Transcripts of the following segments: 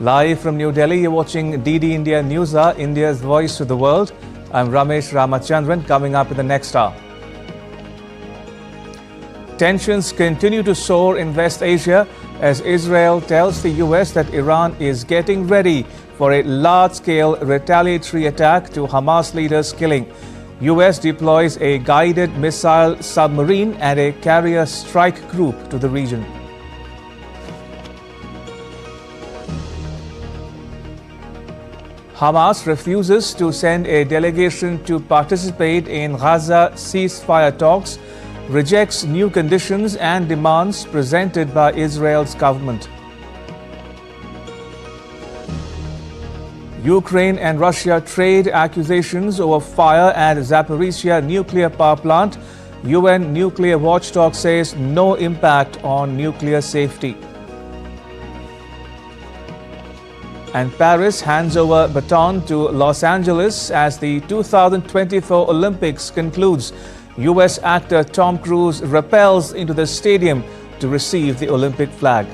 Live from New Delhi, you're watching DD India News Hour, India's voice to the world. I'm Ramesh Ramachandran. Coming up in the next hour. Tensions continue to soar in West Asia as Israel tells the US that Iran is getting ready for a large-scale retaliatory attack to Hamas leaders' killing. US deploys a guided missile submarine and a carrier strike group to the region. Hamas refuses to send a delegation to participate in Gaza ceasefire talks, rejects new conditions and demands presented by Israel's government. Ukraine and Russia trade accusations over fire at Zaporizhzhia nuclear power plant. UN nuclear watchdog says no impact on nuclear safety. And Paris hands over baton to Los Angeles as the 2024 Olympics concludes. US actor Tom Cruise rappels into the stadium to receive the Olympic flag.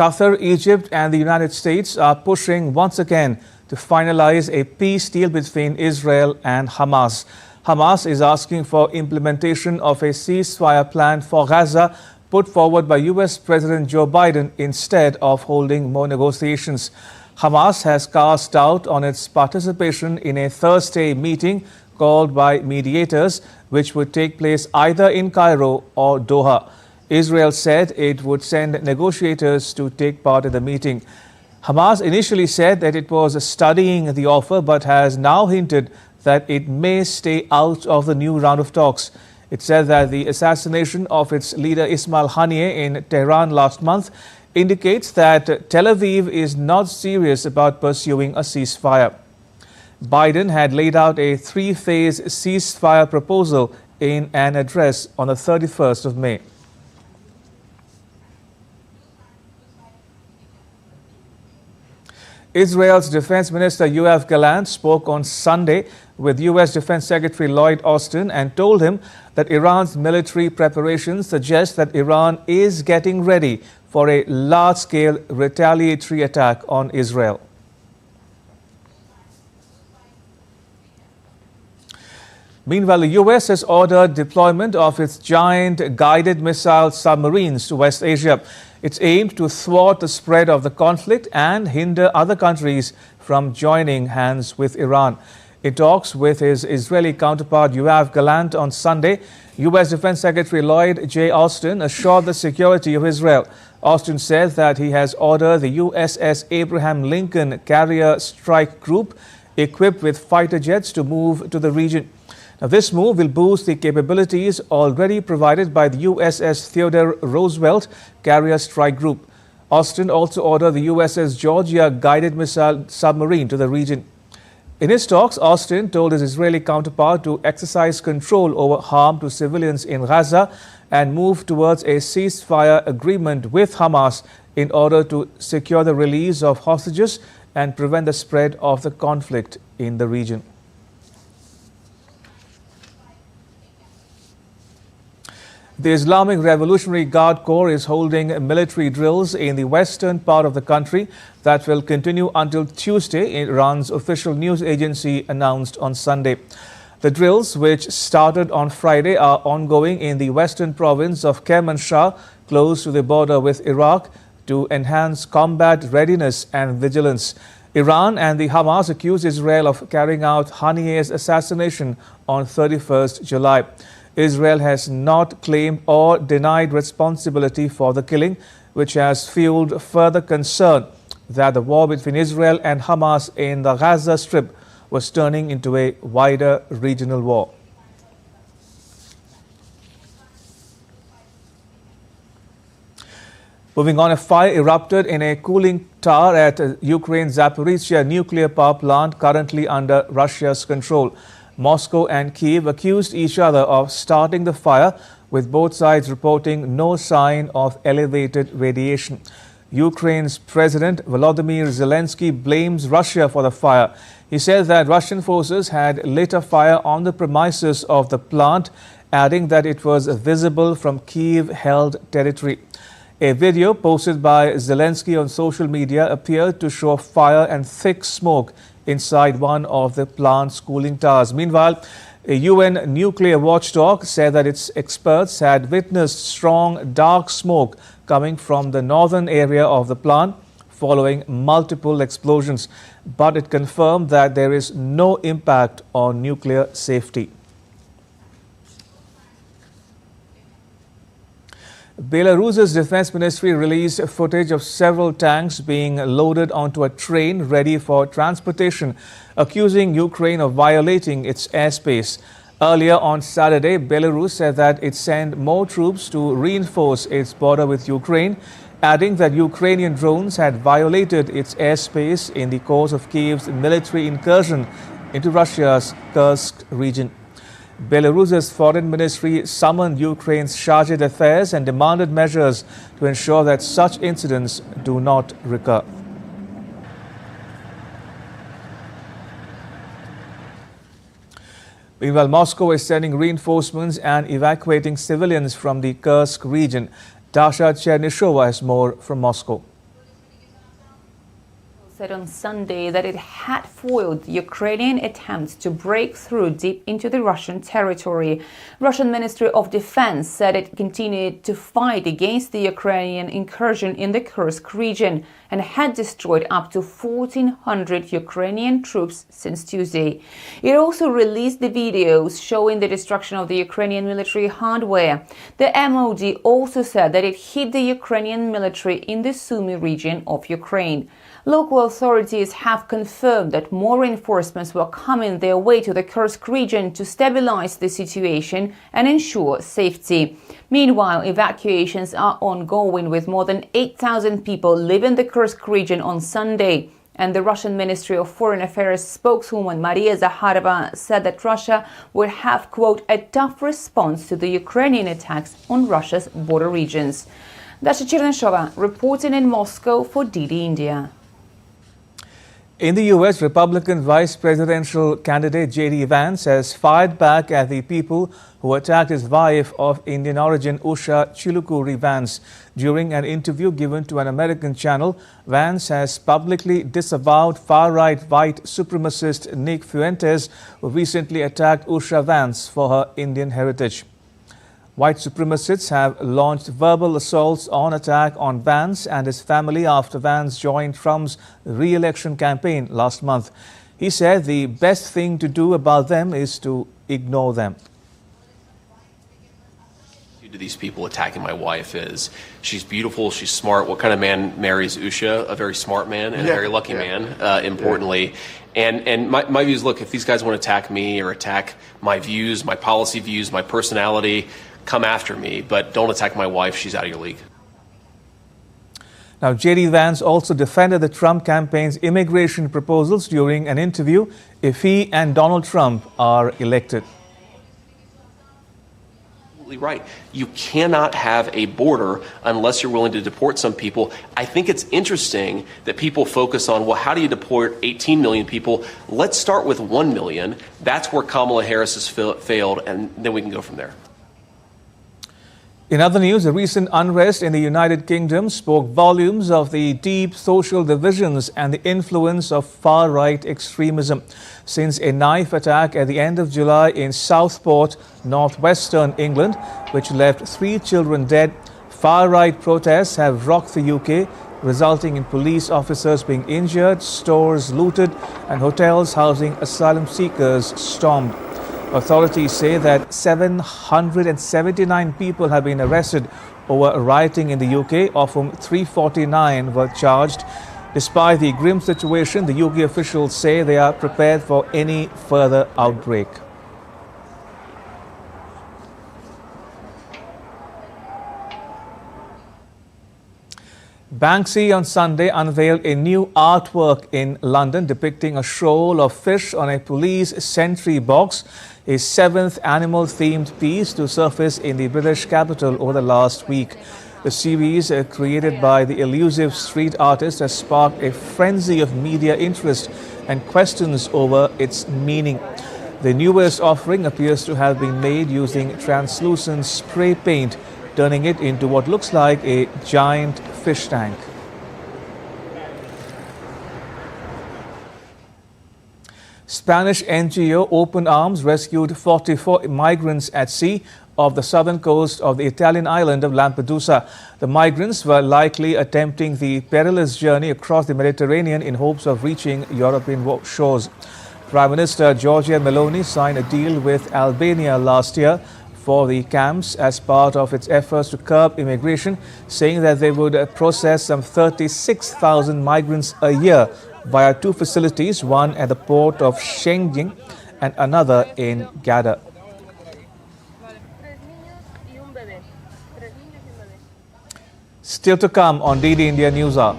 Qatar, Egypt and the United States are pushing once again to finalize a peace deal between Israel and Hamas. Hamas is asking for implementation of a ceasefire plan for Gaza put forward by US President Joe Biden instead of holding more negotiations. Hamas has cast doubt on its participation in a Thursday meeting called by mediators, which would take place either in Cairo or Doha. Israel said it would send negotiators to take part in the meeting. Hamas initially said that it was studying the offer, but has now hinted that it may stay out of the new round of talks. It said that the assassination of its leader Ismail Haniyeh in Tehran last month indicates that Tel Aviv is not serious about pursuing a ceasefire. Biden had laid out a three-phase ceasefire proposal in an address on the 31st of May. Israel's Defense Minister Yoav Gallant spoke on Sunday with US Defense Secretary Lloyd Austin and told him that Iran's military preparations suggest that Iran is getting ready for a large-scale retaliatory attack on Israel. Meanwhile, the US has ordered deployment of its giant guided missile submarines to West Asia. It's aimed to thwart the spread of the conflict and hinder other countries from joining hands with Iran. In talks with his Israeli counterpart Yoav Gallant on Sunday, U.S. Defense Secretary Lloyd J. Austin assured the security of Israel. Austin said that he has ordered the USS Abraham Lincoln Carrier Strike Group equipped with fighter jets to move to the region. Now, this move will boost the capabilities already provided by the USS Theodore Roosevelt Carrier Strike Group. Austin also ordered the USS Georgia guided missile submarine to the region. In his talks, Austin told his Israeli counterpart to exercise control over harm to civilians in Gaza and move towards a ceasefire agreement with Hamas in order to secure the release of hostages and prevent the spread of the conflict in the region. The Islamic Revolutionary Guard Corps is holding military drills in the western part of the country that will continue until Tuesday, Iran's official news agency announced on Sunday. The drills, which started on Friday, are ongoing in the western province of Kermanshah, close to the border with Iraq, to enhance combat readiness and vigilance. Iran and the Hamas accuse Israel of carrying out Haniyeh's assassination on 31st July. Israel has not claimed or denied responsibility for the killing, which has fueled further concern that the war between Israel and Hamas in the Gaza Strip was turning into a wider regional war. Moving on, a fire erupted in a cooling tower at Ukraine's Zaporizhzhia nuclear power plant, currently under Russia's control. Moscow and Kyiv accused each other of starting the fire, with both sides reporting no sign of elevated radiation. Ukraine's President Volodymyr Zelensky blames Russia for the fire. He said that Russian forces had lit a fire on the premises of the plant, adding that it was visible from Kyiv-held territory. A video posted by Zelensky on social media appeared to show fire and thick smoke inside one of the plant's cooling towers. Meanwhile, a UN nuclear watchdog said that its experts had witnessed strong dark smoke coming from the northern area of the plant following multiple explosions, but it confirmed that there is no impact on nuclear safety. Belarus's defense ministry released footage of several tanks being loaded onto a train ready for transportation, accusing Ukraine of violating its airspace. Earlier on Saturday, Belarus said that it sent more troops to reinforce its border with Ukraine, adding that Ukrainian drones had violated its airspace in the course of Kyiv's military incursion into Russia's Kursk region. Belarus's foreign ministry summoned Ukraine's chargé d'affaires and demanded measures to ensure that such incidents do not recur. Meanwhile, Moscow is sending reinforcements and evacuating civilians from the Kursk region. Dasha Chernyshova has more from Moscow. Said on Sunday that it had foiled the Ukrainian attempts to break through deep into the Russian territory. Russian Ministry of Defense said it continued to fight against the Ukrainian incursion in the Kursk region and had destroyed up to 1,400 Ukrainian troops since Tuesday. It also released the videos showing the destruction of the Ukrainian military hardware. The MOD also said that it hit the Ukrainian military in the Sumy region of Ukraine. Local authorities have confirmed that more reinforcements were coming their way to the Kursk region to stabilize the situation and ensure safety. Meanwhile, evacuations are ongoing, with more than 8,000 people leaving the Kursk region on Sunday. And the Russian Ministry of Foreign Affairs spokeswoman Maria Zakharova said that Russia would have, quote, a tough response to the Ukrainian attacks on Russia's border regions. Dasha Chernyshova reporting in Moscow for DD India. In the U.S., Republican vice presidential candidate J.D. Vance has fired back at the people who attacked his wife of Indian origin, Usha Chilukuri Vance. During an interview given to an American channel, Vance has publicly disavowed far-right white supremacist Nick Fuentes, who recently attacked Usha Vance for her Indian heritage. White supremacists have launched verbal assaults on attack on Vance and his family after Vance joined Trump's re-election campaign last month. He said the best thing to do about them is to ignore them. To these people attacking my wife is she's beautiful, she's smart. What kind of man marries Usha? A very smart man and a very lucky man, importantly. And my view is, look, if these guys want to attack me or attack my views, my policy views, my personality, come after me, but don't attack my wife. She's out of your league. Now, J.D. Vance also defended the Trump campaign's immigration proposals during an interview if he and Donald Trump are elected. Right. You cannot have a border unless you're willing to deport some people. I think it's interesting that people focus on, well, how do you deport 18 million people? Let's start with 1 million. That's where Kamala Harris has failed, and then we can go from there. In other news, the recent unrest in the United Kingdom spoke volumes of the deep social divisions and the influence of far-right extremism. Since a knife attack at the end of July in Southport, northwestern England, which left 3 children dead, far-right protests have rocked the UK, resulting in police officers being injured, stores looted, and hotels housing asylum seekers stormed. Authorities say that 779 people have been arrested over rioting in the UK, of whom 349 were charged. Despite the grim situation, the UK officials say they are prepared for any further outbreak. Banksy on Sunday unveiled a new artwork in London depicting a shoal of fish on a police sentry box, a seventh animal-themed piece to surface in the British capital over the last week. The series, created by the elusive street artist, has sparked a frenzy of media interest and questions over its meaning. The newest offering appears to have been made using translucent spray paint, turning it into what looks like a giant fish tank. Spanish NGO Open Arms rescued 44 migrants at sea off the southern coast of the Italian island of Lampedusa. The migrants were likely attempting the perilous journey across the Mediterranean in hopes of reaching European shores. Prime Minister Giorgia Meloni signed a deal with Albania last year for the camps as part of its efforts to curb immigration, saying that they would process some 36,000 migrants a year via two facilities, one at the port of Schengen and another in Gada. Still to come on DD India News Hour.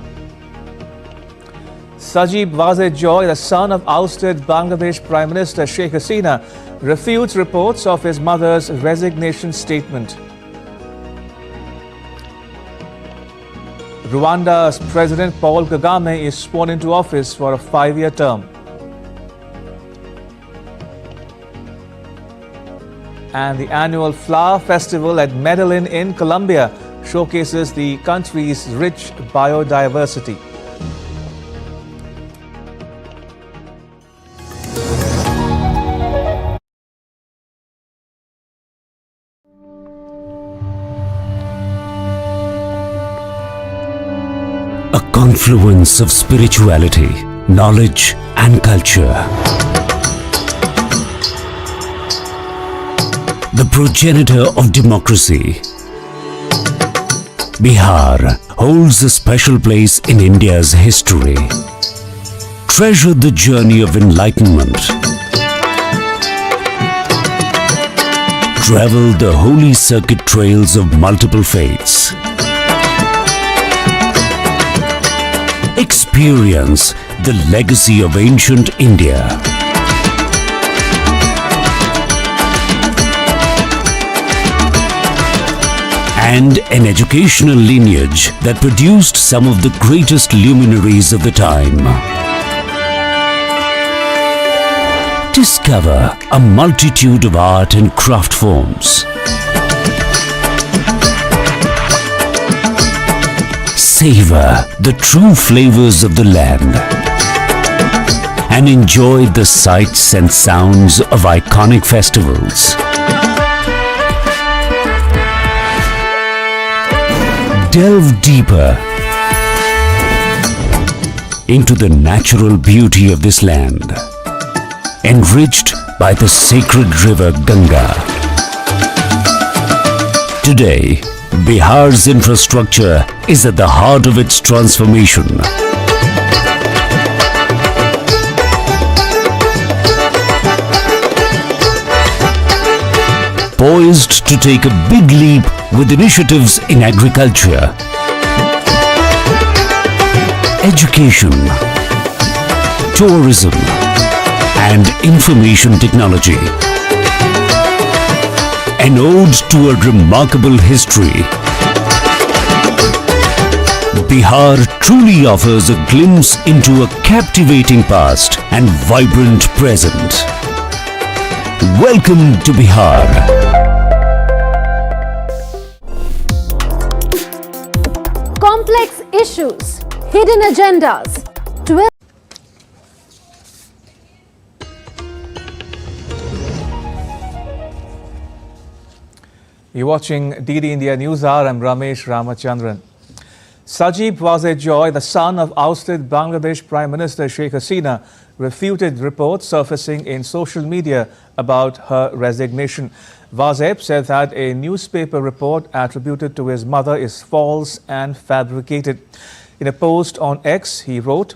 Zaporizhzhia, the son of ousted Bangladesh Prime Minister Sheikh Hasina, refutes reports of his mother's resignation statement. Rwanda's President Paul Kagame is sworn into office for a 5-year term. And the annual Flower Festival at Medellin in Colombia showcases the country's rich biodiversity. A confluence of spirituality, knowledge and culture. The progenitor of democracy, Bihar holds a special place in India's history. Treasure the journey of enlightenment. Travel the holy circuit trails of multiple faiths. Experience the legacy of ancient India. And an educational lineage that produced some of the greatest luminaries of the time. Discover a multitude of art and craft forms. Savor the true flavors of the land and enjoy the sights and sounds of iconic festivals. Delve deeper into the natural beauty of this land, enriched by the sacred river Ganga. Today, Bihar's infrastructure is at the heart of its transformation. Poised to take a big leap with initiatives in agriculture, education, tourism, and information technology. An ode to a remarkable history. Bihar truly offers a glimpse into a captivating past and vibrant present. Welcome to Bihar. Complex issues, hidden agendas. You're watching DD India News Hour. I'm Ramesh Ramachandran. Zaporizhzhia, the son of ousted Bangladesh Prime Minister Sheikh Hasina, refuted reports surfacing in social media about her resignation. Vazep said that a newspaper report attributed to his mother is false and fabricated. In a post on X, he wrote,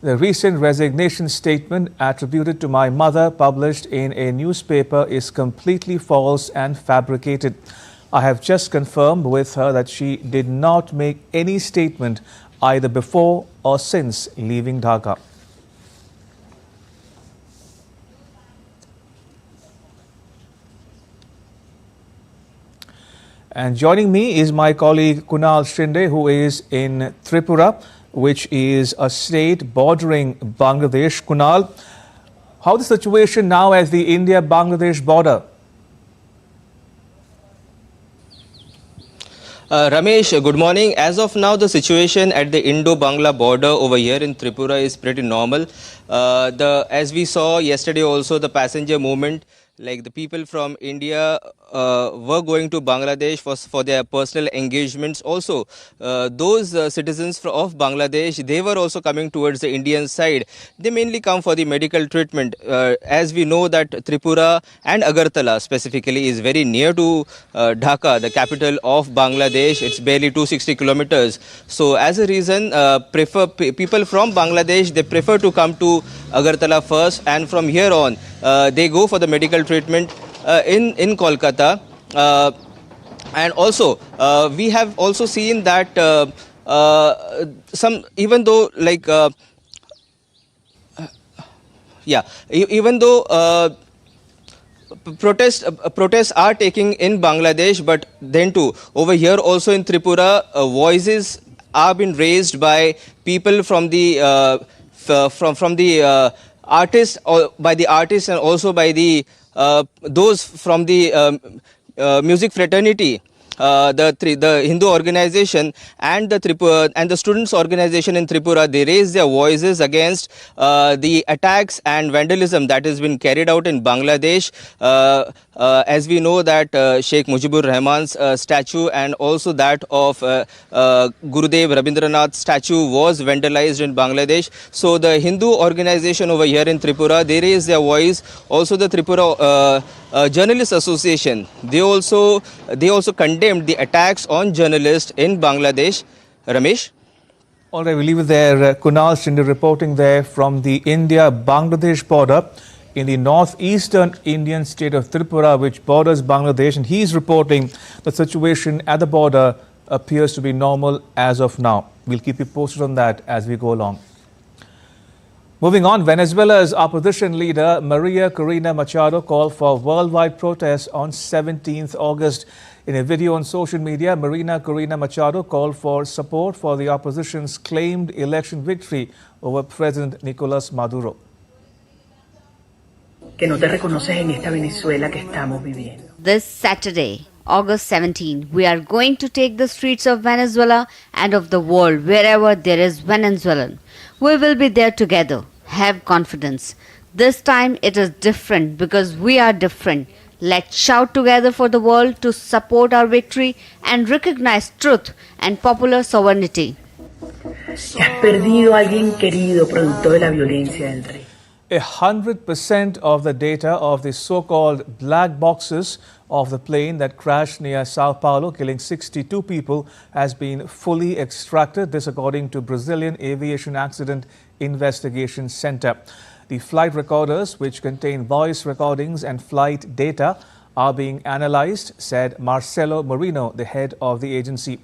"The recent resignation statement attributed to my mother published in a newspaper is completely false and fabricated. I have just confirmed with her that she did not make any statement either before or since leaving Dhaka. And joining me is my colleague Kunal Shinde, who is in Tripura, which is a state bordering Bangladesh. Kunal, how is the situation now at the India-Bangladesh border? Ramesh, good morning. As of now, the situation at the Indo-Bangla border over here in Tripura is pretty normal. As we saw yesterday also, the passenger movement, like the people from India were going to Bangladesh for their personal engagements. Also, those citizens of Bangladesh, they were also coming towards the Indian side. They mainly come for the medical treatment. As we know that Tripura and Agartala specifically is very near to Dhaka, the capital of Bangladesh. It's barely 260 kilometers. So as a reason, people from Bangladesh, they prefer to come to Agartala first, and from here on, they go for the medical treatment in Kolkata. And also, we have also seen that even though protests are taking in Bangladesh, but then too over here also in Tripura, voices are being raised by people from the artists, or by the artists, and also by the those from the music fraternity. The Hindu organization and the Tripura and the students organization in Tripura, they raise their voices against the attacks and vandalism that has been carried out in Bangladesh. As we know that Sheikh Mujibur Rahman's statue and also that of Gurudev Rabindranath statue was vandalized in Bangladesh. So the Hindu organization over here in Tripura, they raise their voice. Also the Tripura Journalists Association, they also condemned the attacks on journalists in Bangladesh. Ramesh? All right, we'll leave it there. Kunal Shinde reporting there from the India-Bangladesh border in the northeastern Indian state of Tripura, which borders Bangladesh. And he's reporting the situation at the border appears to be normal as of now. We'll keep you posted on that as we go along. Moving on, Venezuela's opposition leader Maria Corina Machado called for worldwide protests on 17th August. In a video on social media, Maria Corina Machado called for support for the opposition's claimed election victory over President Nicolas Maduro. This Saturday, August 17, we are going to take the streets of Venezuela and of the world wherever there is Venezuelan. We will be there together. Have confidence. This time it is different because we are different. Let's shout together for the world to support our victory and recognize truth and popular sovereignty. 100% of the data of the so-called black boxes of the plane that crashed near Sao Paulo, killing 62 people, has been fully extracted. This according to Brazilian Aviation Accident Investigation Center. The flight recorders, which contain voice recordings and flight data, are being analyzed, said Marcelo Marino, the head of the agency.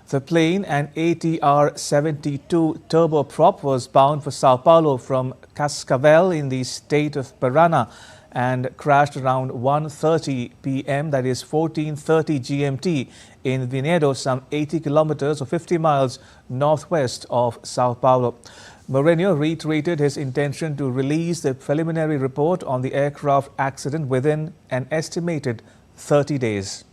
The plane, an ATR-72 turboprop, was bound for Sao Paulo from Cascavel in the state of Parana and crashed around 1:30 p.m., that is 14:30 GMT, in Vinhedo, some 80 kilometers or 50 miles northwest of Sao Paulo. Moreno reiterated his intention to release the preliminary report on the aircraft accident within an estimated 30 days.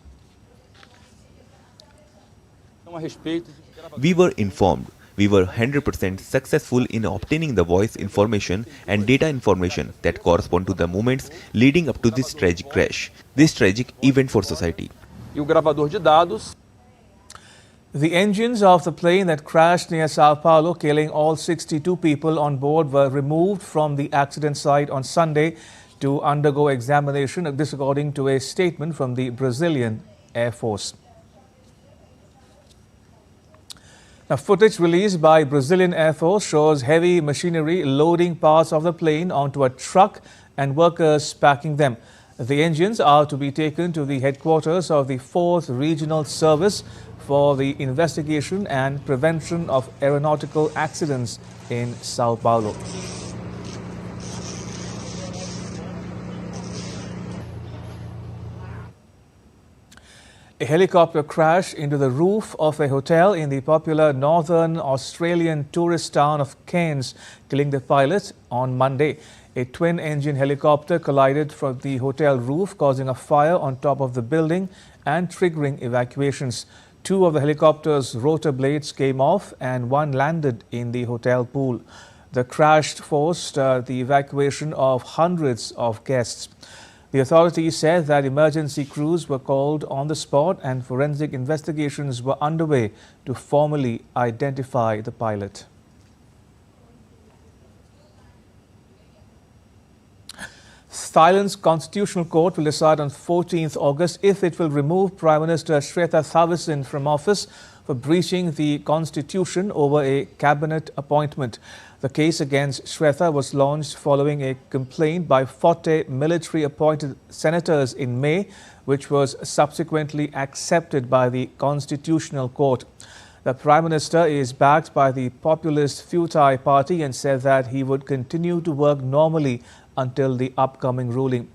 We were informed. We were 100% successful in obtaining the voice information and data information that correspond to the moments leading up to this tragic crash, this tragic event for society. The engines of the plane that crashed near Sao Paulo, killing all 62 people on board, were removed from the accident site on Sunday to undergo examination. This according to a statement from the Brazilian Air Force. Now, footage released by Brazilian Air Force shows heavy machinery loading parts of the plane onto a truck and workers packing them. The engines are to be taken to the headquarters of the 4th Regional Service for the investigation and prevention of aeronautical accidents in Sao Paulo. A helicopter crashed into the roof of a hotel in the popular northern Australian tourist town of Cairns, killing the pilot on Monday. A twin-engine helicopter collided from the hotel roof, causing a fire on top of the building and triggering evacuations. 2 of the helicopter's rotor blades came off and 1 landed in the hotel pool. The crash forced the evacuation of hundreds of guests. The authorities said that emergency crews were called on the spot and forensic investigations were underway to formally identify the pilot. Thailand's Constitutional Court will decide on 14th August if it will remove Prime Minister Srettha Thavisin from office for breaching the constitution over a cabinet appointment. The case against Srettha was launched following a complaint by 40 military-appointed senators in May, which was subsequently accepted by the Constitutional Court. The Prime Minister is backed by the populist Pheu Thai party and said that he would continue to work normally until the upcoming ruling.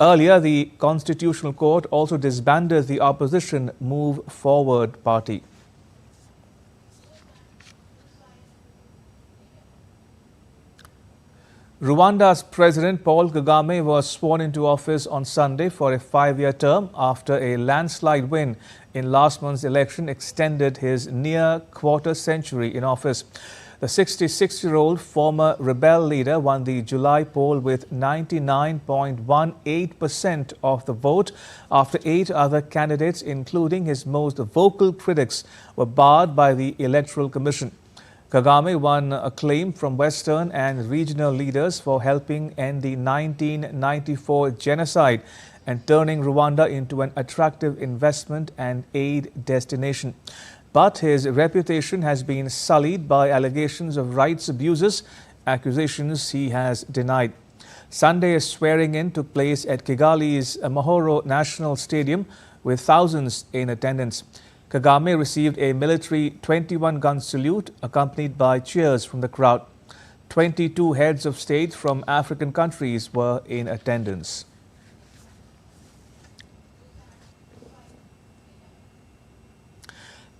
Earlier, the Constitutional Court also disbanded the opposition Move Forward party. Rwanda's President Paul Kagame was sworn into office on Sunday for a 5-year term after a landslide win in last month's election extended his near quarter century in office. The 66-year-old former rebel leader won the July poll with 99.18% of the vote after 8 other candidates, including his most vocal critics, were barred by the Electoral Commission. Kagame won acclaim from Western and regional leaders for helping end the 1994 genocide and turning Rwanda into an attractive investment and aid destination. But his reputation has been sullied by allegations of rights abuses, accusations he has denied. Sunday's swearing-in took place at Kigali's Mahoro National Stadium with thousands in attendance. Kagame received a military 21-gun salute accompanied by cheers from the crowd. 22 heads of state from African countries were in attendance.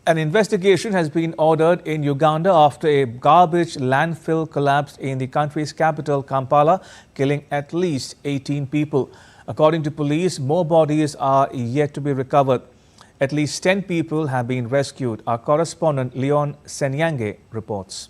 An investigation has been ordered in Uganda after a garbage landfill collapsed in the country's capital, Kampala, killing at least 18 people. According to police, more bodies are yet to be recovered. At least 10 people have been rescued. Our correspondent Leon Senyange reports.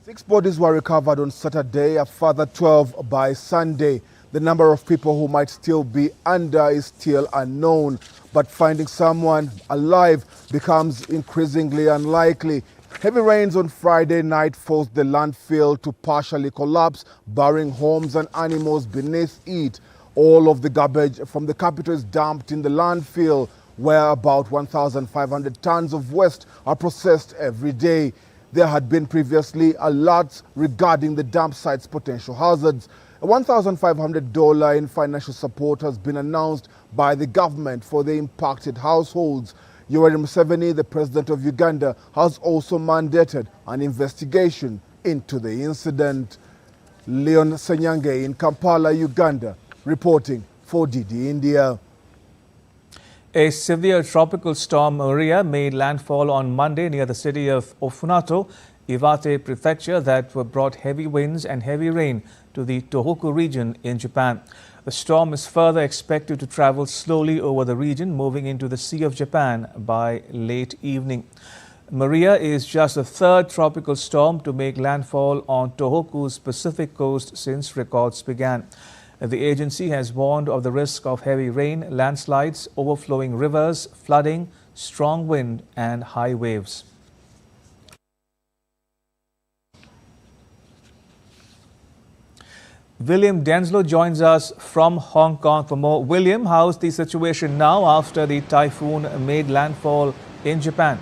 6 bodies were recovered on Saturday, a further 12 by Sunday. The number of people who might still be under is still unknown, but finding someone alive becomes increasingly unlikely. Heavy rains on Friday night forced the landfill to partially collapse, burying homes and animals beneath it. All of the garbage from the capital is dumped in the landfill, where about 1,500 tons of waste are processed every day. There had been previously alerts regarding the dump site's potential hazards. A $1,500 in financial support has been announced by the government for the impacted households. Yoweri Museveni, the president of Uganda, has also mandated an investigation into the incident. Leon Senyange in Kampala, Uganda, reporting for DD India. A severe tropical storm Maria made landfall on Monday near the city of Ofunato, Iwate Prefecture, that brought heavy winds and heavy rain to the Tohoku region in Japan. The storm is further expected to travel slowly over the region, moving into the Sea of Japan by late evening. Maria is just the 3rd tropical storm to make landfall on Tohoku's Pacific coast since records began. The agency has warned of the risk of heavy rain, landslides, overflowing rivers, flooding, strong wind and high waves. William Denslow joins us from Hong Kong for more. William, how's the situation now after the typhoon made landfall in Japan?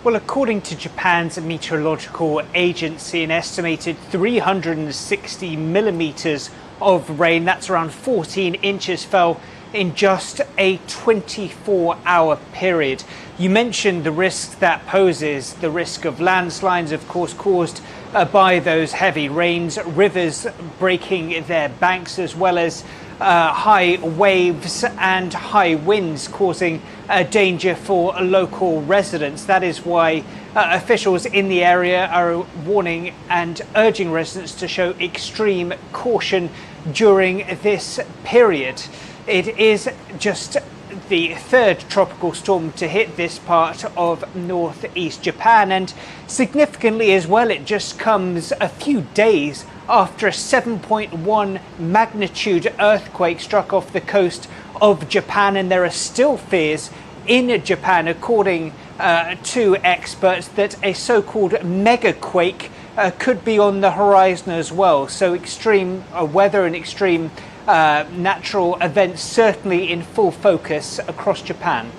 Well, according to Japan's meteorological agency, an estimated 360 millimeters of rain, that's around 14 inches, fell in just a 24-hour period. You mentioned the risk that poses, the risk of landslides, of course, caused by those heavy rains, rivers breaking their banks, as well as high waves and high winds causing danger for local residents. That is why officials in the area are warning and urging residents to show extreme caution during this period. It is just the third tropical storm to hit this part of northeast Japan, and significantly as well, it just comes a few days after a 7.1 magnitude earthquake struck off the coast of Japan, and there are still fears in Japan, according to experts, that a so-called megaquake could be on the horizon as well. So extreme weather and extreme natural events certainly in full focus across Japan.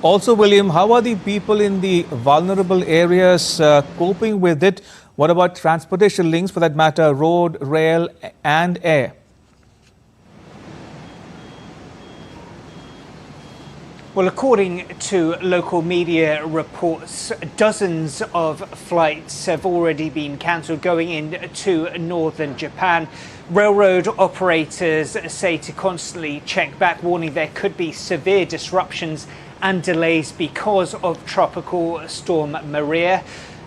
Also, William, how are the people in the vulnerable areas coping with it? What about transportation links, for that matter, road, rail and air? Well, according to local media reports, dozens of flights have already been cancelled going into northern Japan. Railroad operators say to constantly check back, warning there could be severe disruptions and delays because of Tropical Storm Maria.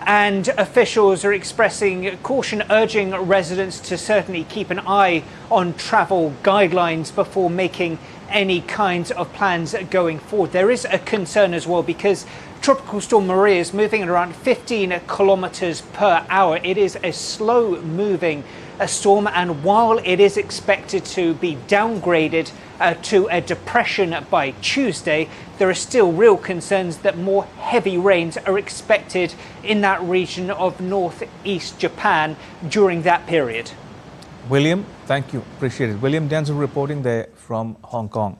And officials are expressing caution, urging residents to certainly keep an eye on travel guidelines before making any kinds of plans going forward. There is a concern as well because Tropical Storm Maria is moving at around 15 kilometers per hour. It is a slow moving storm, and while it is expected to be downgraded to a depression by Tuesday, there are still real concerns that more heavy rains are expected in that region of northeast Japan during that period. William, thank you. Appreciate it. William Denzel reporting there from Hong Kong.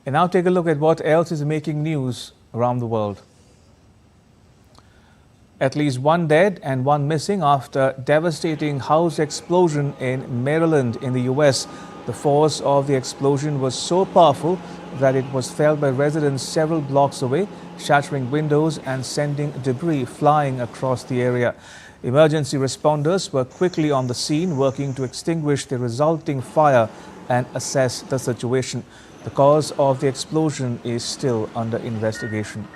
And now take a look at what else is making news around the world. At least one dead and one missing after devastating house explosion in Maryland in the US. The force of the explosion was so powerful that it was felt by residents several blocks away, shattering windows and sending debris flying across the area. Emergency responders were quickly on the scene, working to extinguish the resulting fire and assess the situation. The cause of the explosion is still under investigation.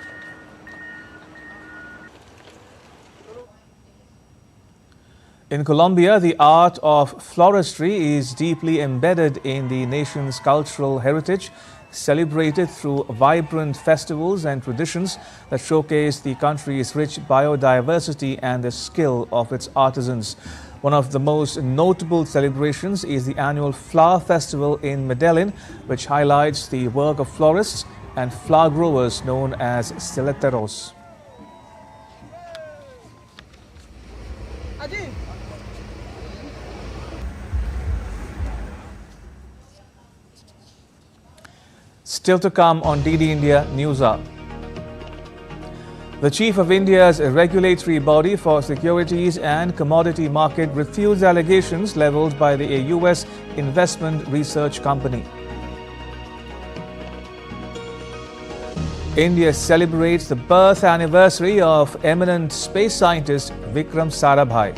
In Colombia, the art of floristry is deeply embedded in the nation's cultural heritage, celebrated through vibrant festivals and traditions that showcase the country's rich biodiversity and the skill of its artisans. One of the most notable celebrations is the annual Flower Festival in Medellin, which highlights the work of florists and flower growers known as stileteros. Still to come on DD India News Hour. The chief of India's regulatory body for securities and commodity market refused allegations levelled by the US investment research company. India celebrates the birth anniversary of eminent space scientist Vikram Sarabhai.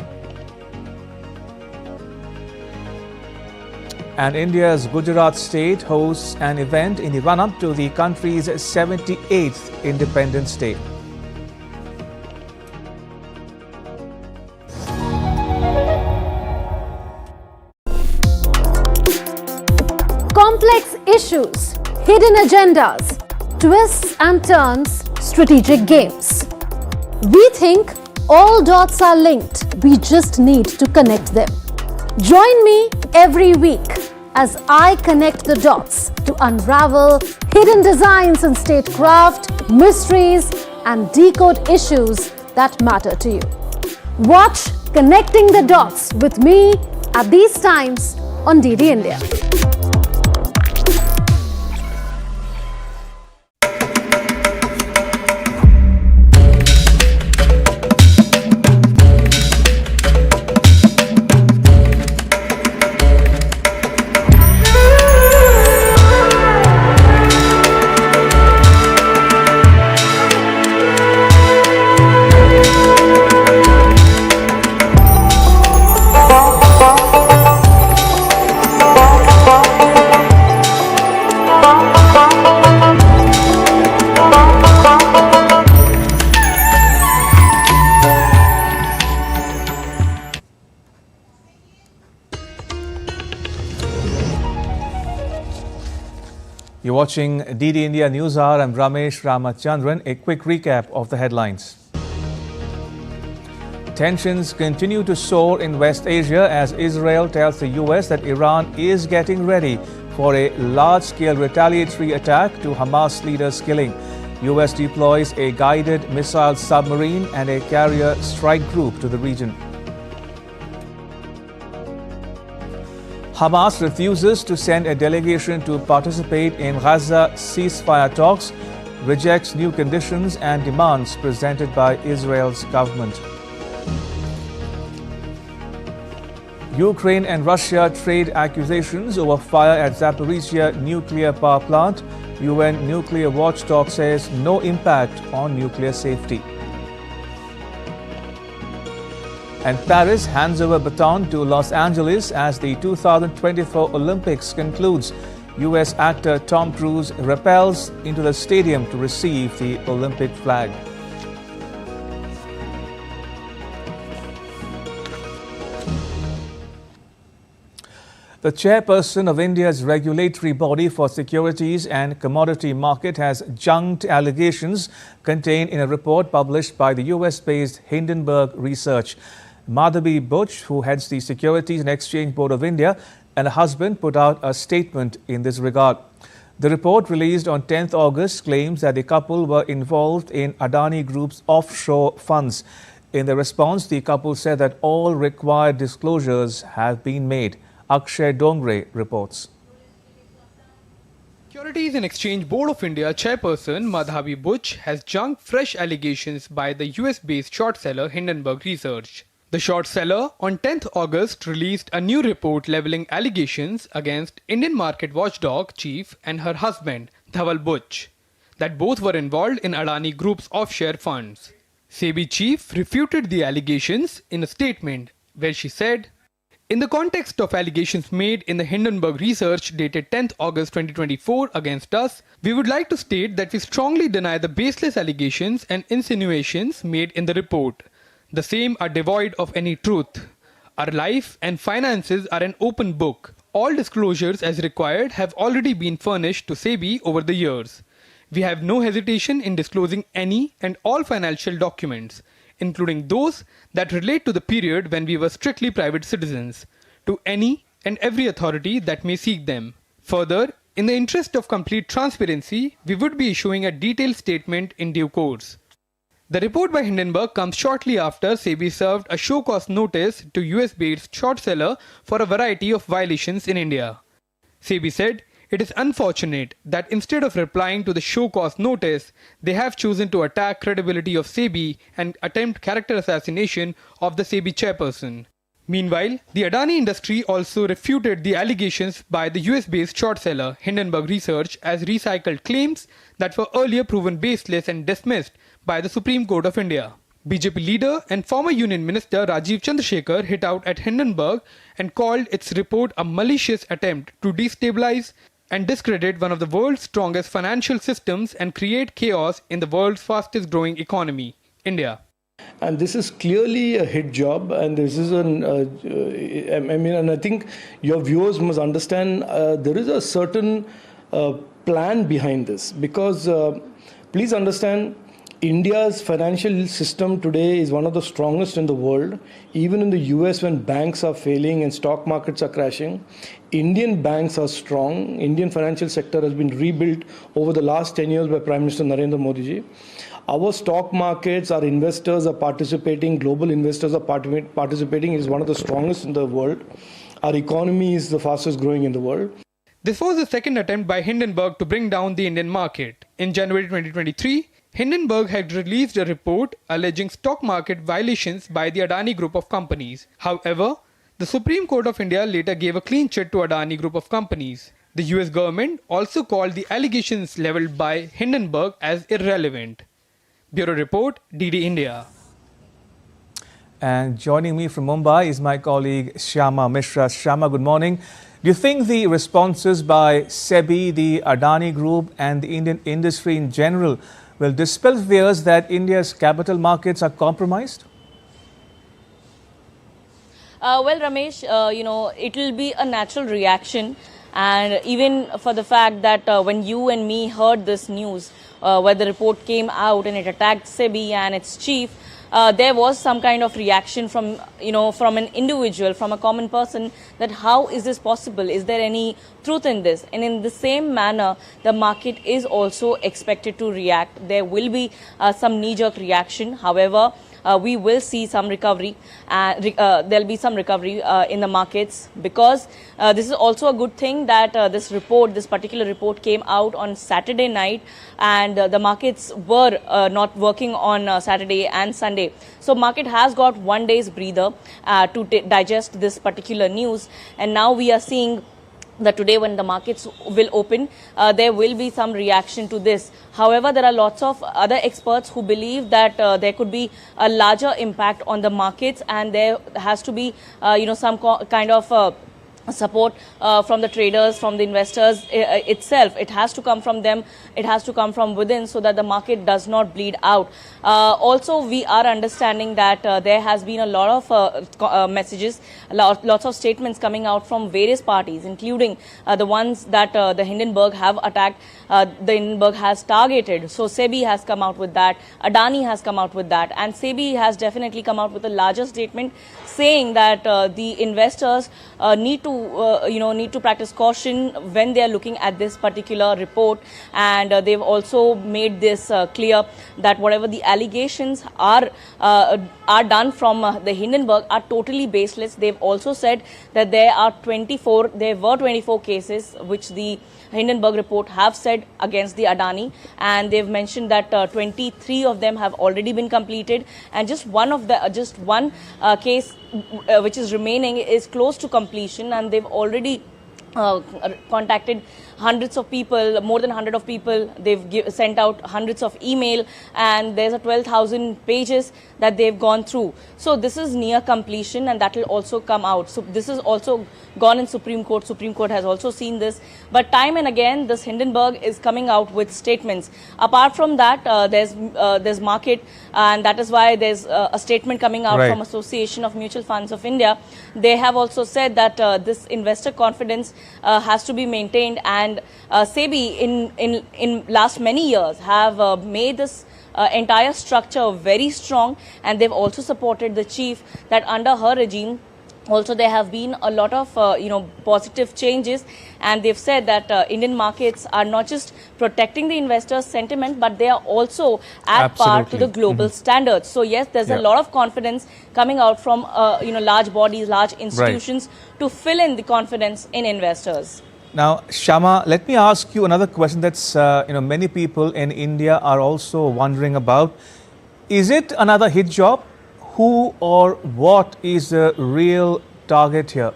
And India's Gujarat state hosts an event in the run-up to the country's 78th Independence Day. Complex issues, hidden agendas, twists and turns, strategic games. We think all dots are linked. We just need to connect them. Join me every week as I connect the dots to unravel hidden designs in statecraft, mysteries, and decode issues that matter to you. Watch Connecting the Dots with me at these times on DD India. You're watching DD India News Hour. I'm Ramesh Ramachandran. A quick recap of the headlines. Tensions continue to soar in West Asia as Israel tells the US that Iran is getting ready for a large-scale retaliatory attack to Hamas leader's killing. US deploys a guided missile submarine and a carrier strike group to the region. Hamas refuses to send a delegation to participate in Gaza ceasefire talks, rejects new conditions and demands presented by Israel's government. Ukraine and Russia trade accusations over fire at Zaporizhzhia nuclear power plant. UN nuclear watchdog says no impact on nuclear safety. And Paris hands over baton to Los Angeles as the 2024 Olympics concludes. US actor Tom Cruise rappels into the stadium to receive the Olympic flag. The chairperson of India's regulatory body for securities and commodity market has junked allegations contained in a report published by the US-based Hindenburg Research. Madhavi Buch, who heads the Securities and Exchange Board of India, and her husband put out a statement in this regard. The report, released on 10th August, claims that the couple were involved in Adani Group's offshore funds. In the response, the couple said that all required disclosures have been made. Akshay Dongre reports. Securities and Exchange Board of India chairperson Madhavi Buch has junked fresh allegations by the US-based short seller Hindenburg Research. The short seller on 10th August released a new report levelling allegations against Indian market watchdog chief and her husband Dhaval Buch that both were involved in Adani Group's offshore funds. SEBI chief refuted the allegations in a statement where she said, "In the context of allegations made in the Hindenburg Research dated 10th August 2024 against us, we would like to state that we strongly deny the baseless allegations and insinuations made in the report. The same are devoid of any truth. Our life and finances are an open book. All disclosures as required have already been furnished to SEBI over the years. We have no hesitation in disclosing any and all financial documents, including those that relate to the period when we were strictly private citizens, to any and every authority that may seek them. Further, in the interest of complete transparency, we would be issuing a detailed statement in due course." The report by Hindenburg comes shortly after SEBI served a show cause notice to US-based short seller for a variety of violations in India. SEBI said, "It is unfortunate that instead of replying to the show cause notice, they have chosen to attack credibility of SEBI and attempt character assassination of the SEBI chairperson." Meanwhile, the Adani industry also refuted the allegations by the US-based short seller Hindenburg Research as recycled claims that were earlier proven baseless and dismissed by the Supreme Court of India. BJP leader and former Union Minister Rajiv Chandrasekhar hit out at Hindenburg and called its report a malicious attempt to destabilize and discredit one of the world's strongest financial systems and create chaos in the world's fastest growing economy, India. And this is clearly a hit job, and this is and I think your viewers must understand there is a certain plan behind this, because please understand, India's financial system today is one of the strongest in the world. Even in the US, when banks are failing and stock markets are crashing, Indian banks are strong. Indian financial sector has been rebuilt over the last 10 years by Prime Minister Narendra Modi ji. Our stock markets, our investors are participating, global investors are participating. It is one of the strongest in the world. Our economy is the fastest growing in the world. This was the second attempt by Hindenburg to bring down the Indian market. In January 2023, Hindenburg had released a report alleging stock market violations by the Adani Group of companies. However, the Supreme Court of India later gave a clean chit to Adani Group of companies. The US government also called the allegations leveled by Hindenburg as irrelevant. Bureau Report, DD India. And joining me from Mumbai is my colleague Shyama Mishra. Shyama, good morning. Do you think the responses by SEBI, the Adani Group and the Indian industry in general will dispel fears that India's capital markets are compromised? Well, Ramesh, it will be a natural reaction. And even for the fact that when you and me heard this news, where the report came out and it attacked SEBI and its chief, there was some kind of reaction from, from an individual, from a common person, that how is this possible? Is there any truth in this? And in the same manner, the market is also expected to react. There will be some knee-jerk reaction. However, we will see some recovery. There'll be some recovery in the markets, because this is also a good thing that this particular report came out on Saturday night, and the markets were not working on Saturday and Sunday. So market has got 1 day's breather to digest this particular news, and now we are seeing that today when the markets will open, there will be some reaction to this. However, there are lots of other experts who believe that there could be a larger impact on the markets, and there has to be, some kind of support from the traders, from the investors itself. It has to come from them. It has to come from within, so that the market does not bleed out. Also, we are understanding that there has been a lot of messages, lots of statements coming out from various parties, including the ones that the Hindenburg have attacked. The Hindenburg has targeted. So SEBI has come out with that. Adani has come out with that. And SEBI has definitely come out with a larger statement saying that the investors need to practice caution when they are looking at this particular report. And they've also made this clear that whatever the allegations are done from the Hindenburg are totally baseless. They've also said that there were 24 cases which the Hindenburg report have said against the Adani, and they've mentioned that 23 of them have already been completed, and just one case which is remaining is close to completion, and they've already contacted hundreds of people, more than 100 of people. They've sent out hundreds of email, and there's a 12,000 pages that they've gone through. So this is near completion, and that will also come out. So this is also gone in Supreme Court. Supreme Court has also seen this. But time and again, this Hindenburg is coming out with statements. Apart from that, there's market, and that is why there's a statement coming out from Association of Mutual Funds of India. They have also said that this investor confidence has to be maintained, and SEBI in last many years have made this entire structure very strong, and they've also supported the chief that under her regime also there have been a lot of positive changes, and they've said that Indian markets are not just protecting the investors' sentiment, but they are also at par to the global standards. So yes, there's a lot of confidence coming out from large bodies, large institutions to fill in the confidence in investors. Now, Shama, let me ask you another question that's many people in India are also wondering about. Is it another hit job? Who or what is the real target here?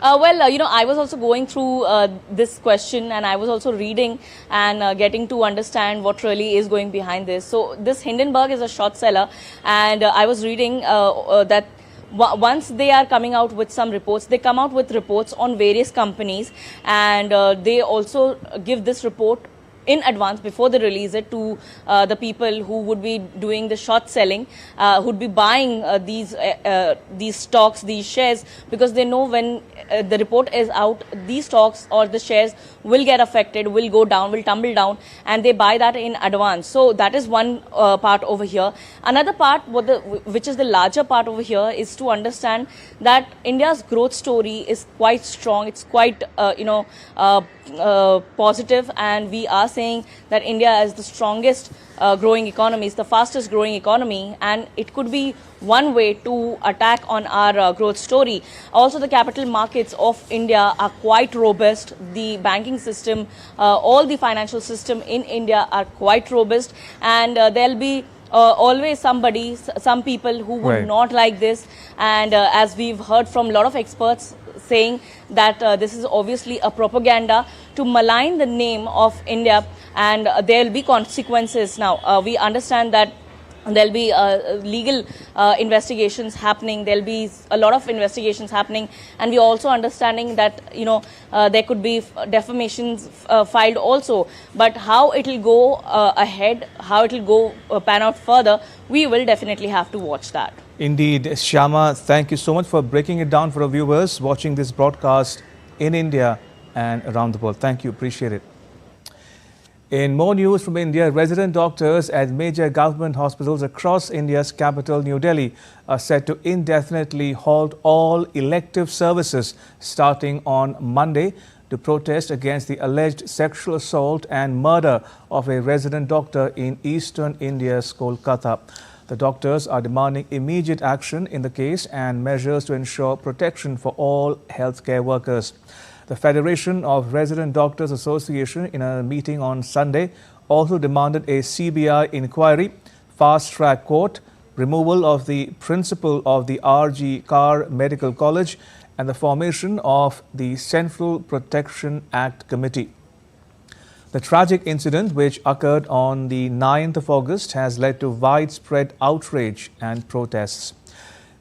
I was also going through this question, and I was also reading and getting to understand what really is going behind this. So this Hindenburg is a short seller, and I was reading that once they are coming out with some reports, they come out with reports on various companies, and they also give this report in advance before they release it to the people who would be doing the short selling, who would be buying these stocks, these shares, because they know when the report is out, these stocks or the shares will get affected, will go down, will tumble down, and they buy that in advance. So that is one part over here. Another part, which is the larger part over here, is to understand that India's growth story is quite strong. It's quite positive, and we are saying that India is the strongest growing economy, it's the fastest growing economy, and it could be one way to attack on our growth story. Also, the capital markets of India are quite robust. The banking system, all the financial system in India are quite robust, and there'll be always some people who would not like this, and as we've heard from a lot of experts saying that this is obviously a propaganda to malign the name of India, and there will be consequences. Now, we understand that there'll be legal investigations happening. There'll be a lot of investigations happening, and we're also understanding that there could be defamations filed also. But how it will go ahead, how it will go pan out further, we will definitely have to watch that. Indeed, Shyama, thank you so much for breaking it down for our viewers watching this broadcast in India and around the world. Thank you, appreciate it. In more news from India, resident doctors at major government hospitals across India's capital, New Delhi, are set to indefinitely halt all elective services starting on Monday to protest against the alleged sexual assault and murder of a resident doctor in eastern India's Kolkata. The doctors are demanding immediate action in the case and measures to ensure protection for all healthcare workers. The Federation of Resident Doctors Association, in a meeting on Sunday, also demanded a CBI inquiry, fast-track court, removal of the principal of the R.G. Carr Medical College, and the formation of the Central Protection Act Committee. The tragic incident, which occurred on the 9th of August, has led to widespread outrage and protests.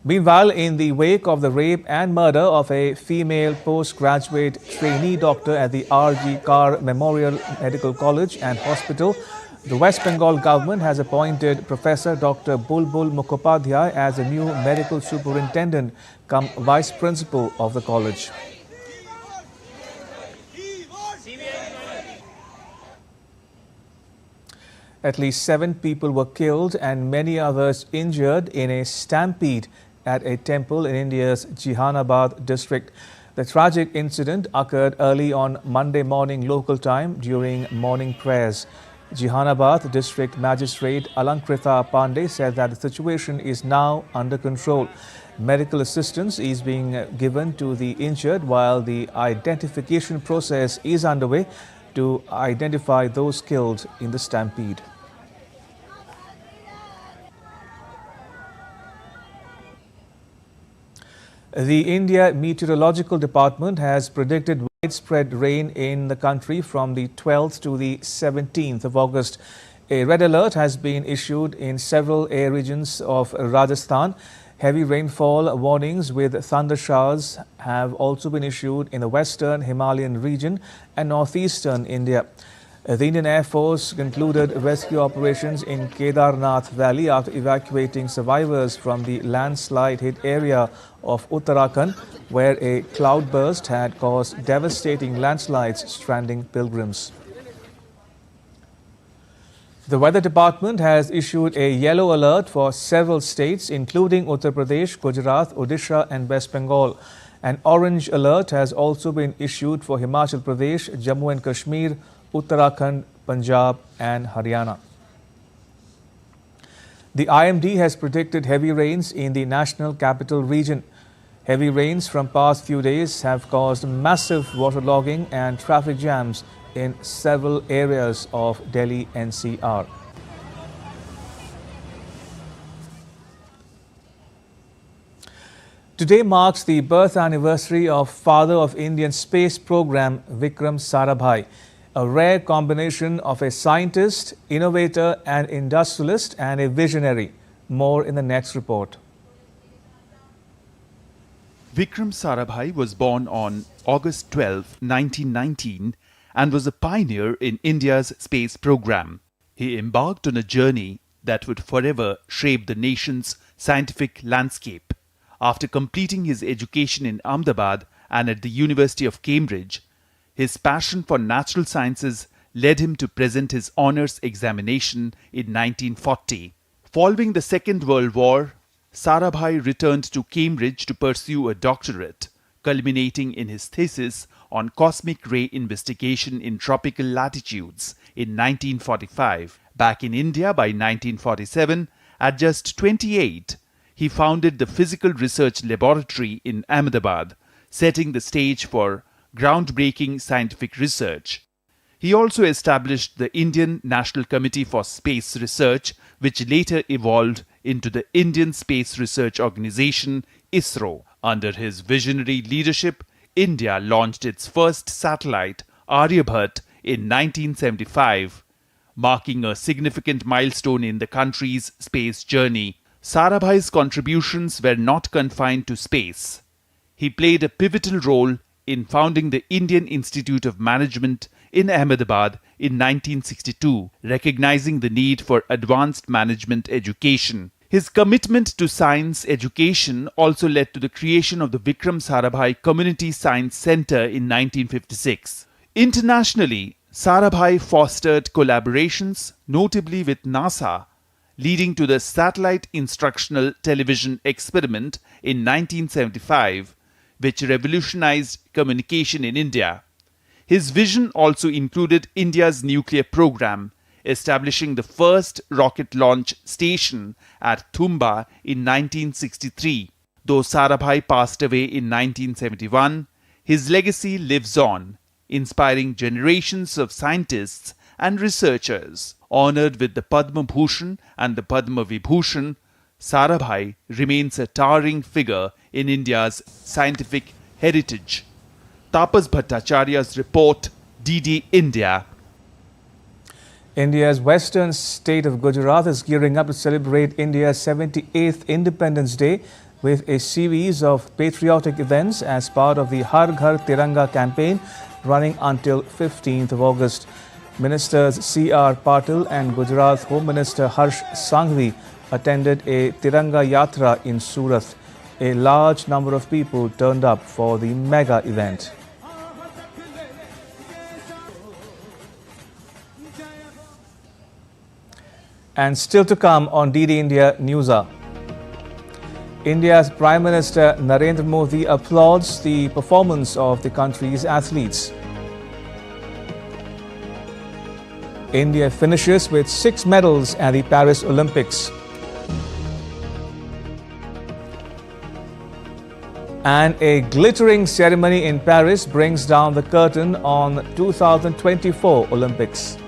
Meanwhile, in the wake of the rape and murder of a female postgraduate trainee doctor at the R.G. Carr Memorial Medical College and Hospital, the West Bengal government has appointed Professor Dr. Bulbul Mukhopadhyay as the new medical superintendent cum vice principal of the college. At least 7 people were killed and many others injured in a stampede at a temple in India's Jehanabad district. The tragic incident occurred early on Monday morning local time during morning prayers. Jehanabad District Magistrate Alankrita Pandey said that the situation is now under control. Medical assistance is being given to the injured while the identification process is underway to identify those killed in the stampede. The India Meteorological Department has predicted widespread rain in the country from the 12th to the 17th of August. A red alert has been issued in several air regions of Rajasthan. Heavy rainfall warnings with thunder showers have also been issued in the western Himalayan region and northeastern India. The Indian Air Force concluded rescue operations in Kedarnath Valley after evacuating survivors from the landslide-hit area of Uttarakhand, where a cloudburst had caused devastating landslides, stranding pilgrims. The Weather Department has issued a yellow alert for several states, including Uttar Pradesh, Gujarat, Odisha and West Bengal. An orange alert has also been issued for Himachal Pradesh, Jammu and Kashmir, Uttarakhand, Punjab and Haryana. The IMD has predicted heavy rains in the national capital region. Heavy rains from past few days have caused massive waterlogging and traffic jams in several areas of Delhi NCR. Today marks the birth anniversary of father of Indian space program Vikram Sarabhai, a rare combination of a scientist, innovator and industrialist and a visionary. More in the next report. Vikram Sarabhai was born on August 12, 1919 and was a pioneer in India's space program. He embarked on a journey that would forever shape the nation's scientific landscape. After completing his education in Ahmedabad and at the University of Cambridge, his passion for natural sciences led him to present his honours examination in 1940. Following the Second World War, Sarabhai returned to Cambridge to pursue a doctorate, culminating in his thesis on cosmic ray investigation in tropical latitudes in 1945. Back in India by 1947, at just 28, he founded the Physical Research Laboratory in Ahmedabad, setting the stage for groundbreaking scientific research. He also established the Indian National Committee for Space Research, which later evolved into the Indian Space Research Organisation, ISRO. Under his visionary leadership, India launched its first satellite, Aryabhat, in 1975, marking a significant milestone in the country's space journey. Sarabhai's contributions were not confined to space. He played a pivotal role in founding the Indian Institute of Management in Ahmedabad in 1962, recognizing the need for advanced management education. His commitment to science education also led to the creation of the Vikram Sarabhai Community Science Centre in 1956. Internationally, Sarabhai fostered collaborations, notably with NASA, leading to the Satellite Instructional Television Experiment in 1975, which revolutionized communication in India. His vision also included India's nuclear program, establishing the first rocket launch station at Thumba in 1963. Though Sarabhai passed away in 1971, his legacy lives on, inspiring generations of scientists and researchers. Honored with the Padma Bhushan and the Padma Vibhushan, Sarabhai remains a towering figure in India's scientific heritage. Tapas Bhattacharya's report, DD India. India's western state of Gujarat is gearing up to celebrate India's 78th Independence Day with a series of patriotic events as part of the Har Ghar Tiranga campaign running until 15th of August. Ministers C.R. Patil and Gujarat Home Minister Harsh Sanghvi attended a Tiranga Yatra in Surat. A large number of people turned up for the mega event. And still to come on DD India News Hour. India's Prime Minister Narendra Modi applauds the performance of the country's athletes. India finishes with 6 medals at the Paris Olympics. And a glittering ceremony in Paris brings down the curtain on 2024 Olympics.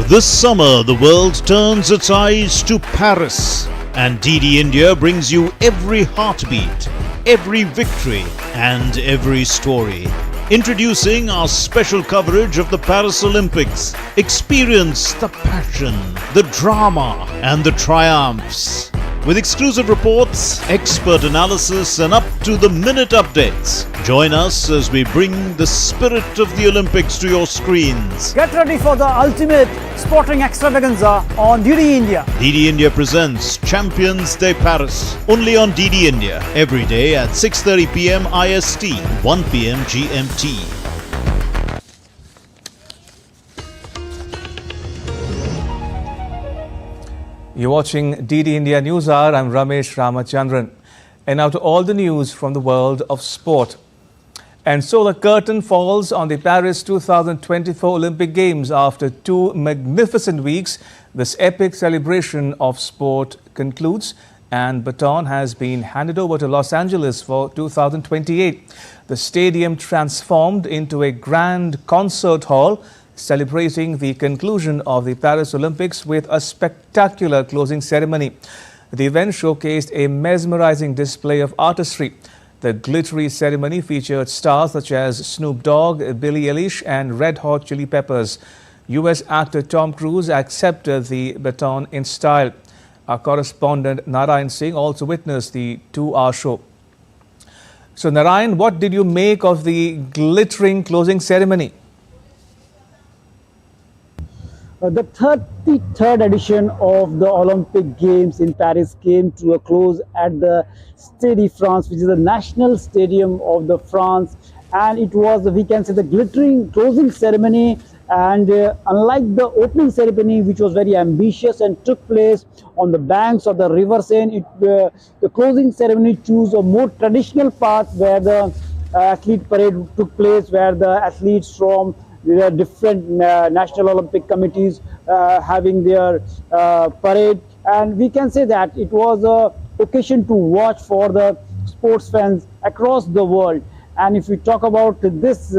This summer, the world turns its eyes to Paris, and DD India brings you every heartbeat, every victory, and every story. Introducing our special coverage of the Paris Olympics. Experience the passion, the drama, and the triumphs. With exclusive reports, expert analysis, and up-to-the-minute updates. Join us as we bring the spirit of the Olympics to your screens. Get ready for the ultimate sporting extravaganza on DD India. DD India presents Champions Day Paris. Only on DD India. Every day at 6:30 p.m. IST, 1 p.m. GMT. You're watching DD India News Hour. I'm Ramesh Ramachandran. And now to all the news from the world of sport. And so the curtain falls on the Paris 2024 Olympic Games. After 2 magnificent weeks, this epic celebration of sport concludes, and baton has been handed over to Los Angeles for 2028. The stadium transformed into a grand concert hall, celebrating the conclusion of the Paris Olympics with a spectacular closing ceremony. The event showcased a mesmerizing display of artistry. The glittery ceremony featured stars such as Snoop Dogg, Billie Eilish, and Red Hot Chili Peppers. US actor Tom Cruise accepted the baton in style. Our correspondent Narayan Singh also witnessed the 2-hour show. So Narayan, what did you make of the glittering closing ceremony? The 33rd edition of the Olympic Games in Paris came to a close at the Stade de France, which is the national stadium of the France, and it was, we can say, the glittering closing ceremony. And unlike the opening ceremony, which was very ambitious and took place on the banks of the River Seine, the closing ceremony chose a more traditional path where the athlete parade took place, where the athletes from the different national Olympic committees having their parade. And we can say that it was a occasion to watch for the sports fans across the world. And if we talk about this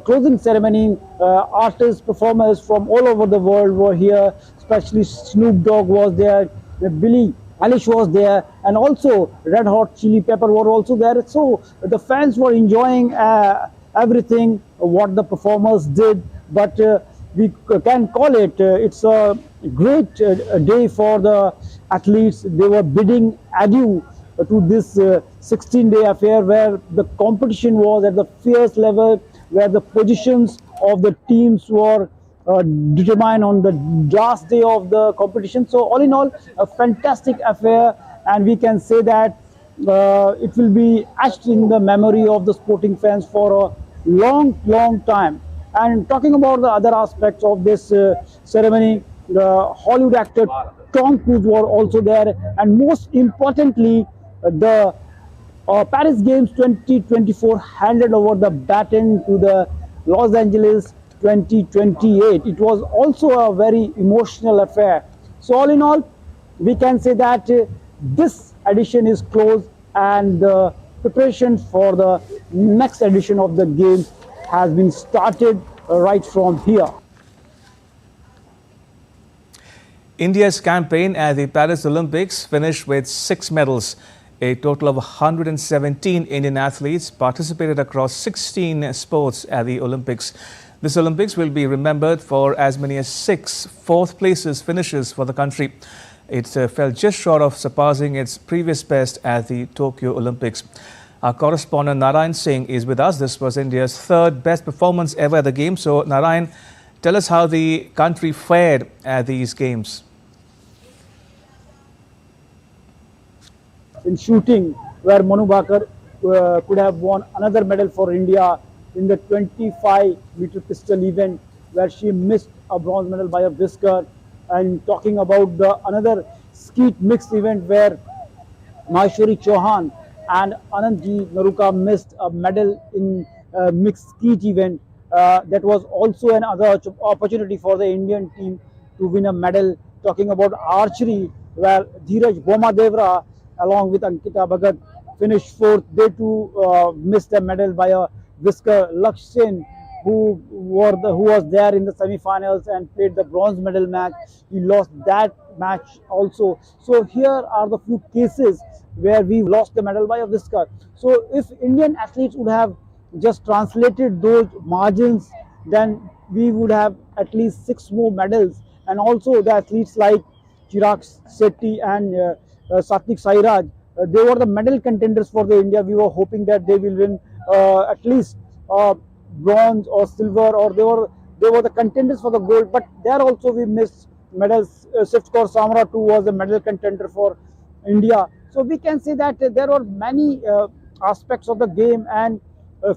closing ceremony, artists, performers from all over the world were here, especially Snoop Dogg was there, Billie Eilish was there, and also Red Hot Chili Pepper were also there. So the fans were enjoying everything what the performers did, but we can call it it's a great day for the athletes. They were bidding adieu to this 16-day affair where the competition was at the fierce level, where the positions of the teams were determined on the last day of the competition. So all in all, a fantastic affair, and we can say that it will be etched in the memory of the sporting fans for a long time. And talking about the other aspects of this ceremony, the Hollywood actor Tom Cruise were also there, and most importantly, the Paris Games 2024 handed over the baton to the Los Angeles 2028. It was also a very emotional affair. So all in all, we can say that this edition is closed, and the preparation for the next edition of the games has been started right from here. India's campaign at the Paris Olympics finished with 6 medals. A total of 117 Indian athletes participated across 16 sports at the Olympics. This Olympics will be remembered for as many as 6 fourth places finishes for the country. It fell just short of surpassing its previous best at the Tokyo Olympics. Our correspondent Narayan Singh is with us. This was India's 3rd best performance ever at the Games. So Narayan, tell us how the country fared at these Games. In shooting, where Manu Bhaker could have won another medal for India in the 25-meter pistol event, where she missed a bronze medal by a whisker. And talking about the another skeet mixed event, where Maheshwari Chauhan and Anandji Naruka missed a medal in mixed skeet event. That was also another opportunity for the Indian team to win a medal. Talking about archery, where Dheeraj Bomadevra along with Ankita Bhagat finished 4th. They too missed a medal by a whisker. Laksh Sen, who was there in the semi-finals and played the bronze medal match, he lost that match also. So here are the few cases where we lost the medal by a whisker. So if Indian athletes would have just translated those margins, then we would have at least 6 more medals. And also the athletes like Chirag Shetty and Satvik Sairaj, they were the medal contenders for the India. We were hoping that they will win at least bronze or silver, or they were the contenders for the gold. But there also we missed medals. Siftkar Samra too was a medal contender for India. So we can say that there were many aspects of the game. And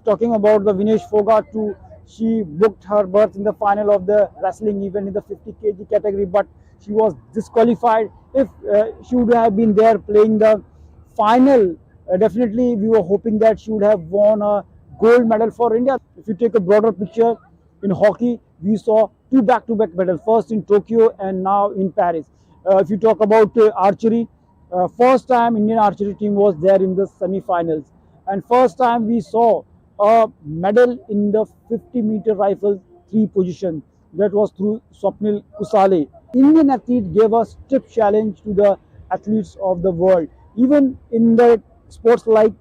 talking about the Vinesh Fogart too, she booked her berth in the final of the wrestling event in the 50 kg category, but she was disqualified. If she would have been there playing the final, definitely we were hoping that she would have won a gold medal for India. If you take a broader picture, in hockey, we saw 2 back-to-back medals, first in Tokyo and now in Paris. If you talk about archery, first time Indian archery team was there in the semi-finals. And first time we saw a medal in the 50-meter rifle 3 position. That was through Swapnil Kusale. Indian athlete gave a stiff challenge to the athletes of the world. Even in the sports like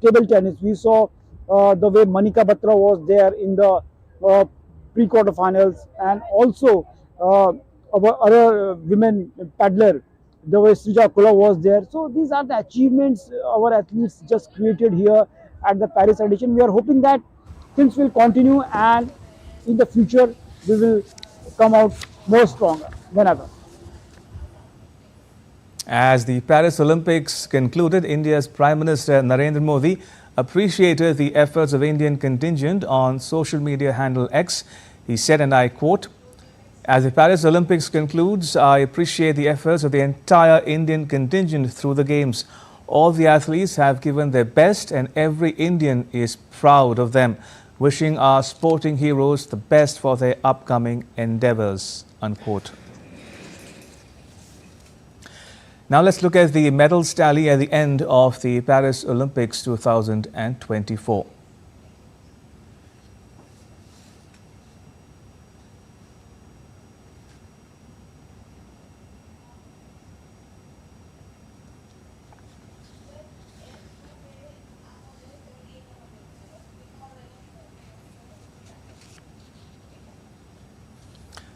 table tennis, we saw the way Manika Batra was there in the pre-quarter finals, and also our other women paddler, the way Srija Kula was there. So these are the achievements our athletes just created here at the Paris edition. We are hoping that things will continue, and in the future we will come out more stronger than ever. As the Paris Olympics concluded, India's Prime Minister Narendra Modi appreciated the efforts of Indian contingent on social media handle X. He said, and I quote, "As the Paris Olympics concludes, I appreciate the efforts of the entire Indian contingent through the Games. All the athletes have given their best and every Indian is proud of them. Wishing our sporting heroes the best for their upcoming endeavors," unquote. Now let's look at the medals tally at the end of the Paris Olympics 2024.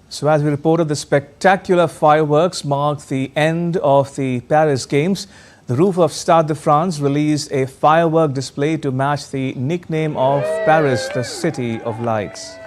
So as we reported, the spectacular fireworks marked the end of the Paris Games. The roof of Stade de France released a firework display to match the nickname of Paris, the City of Lights.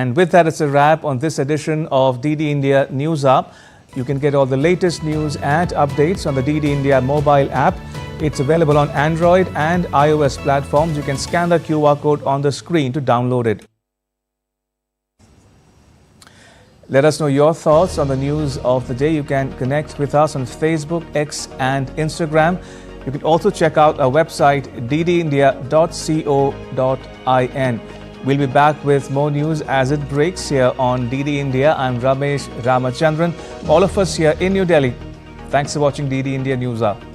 And with that, it's a wrap on this edition of DD India News Up. You can get all the latest news and updates on the DD India mobile app. It's available on Android and iOS platforms. You can scan the QR code on the screen to download it. Let us know your thoughts on the news of the day. You can connect with us on Facebook, X and Instagram. You can also check out our website ddindia.co.in. We'll be back with more news as it breaks here on DD India. I'm Ramesh Ramachandran. All of us here in New Delhi. Thanks for watching DD India News Up.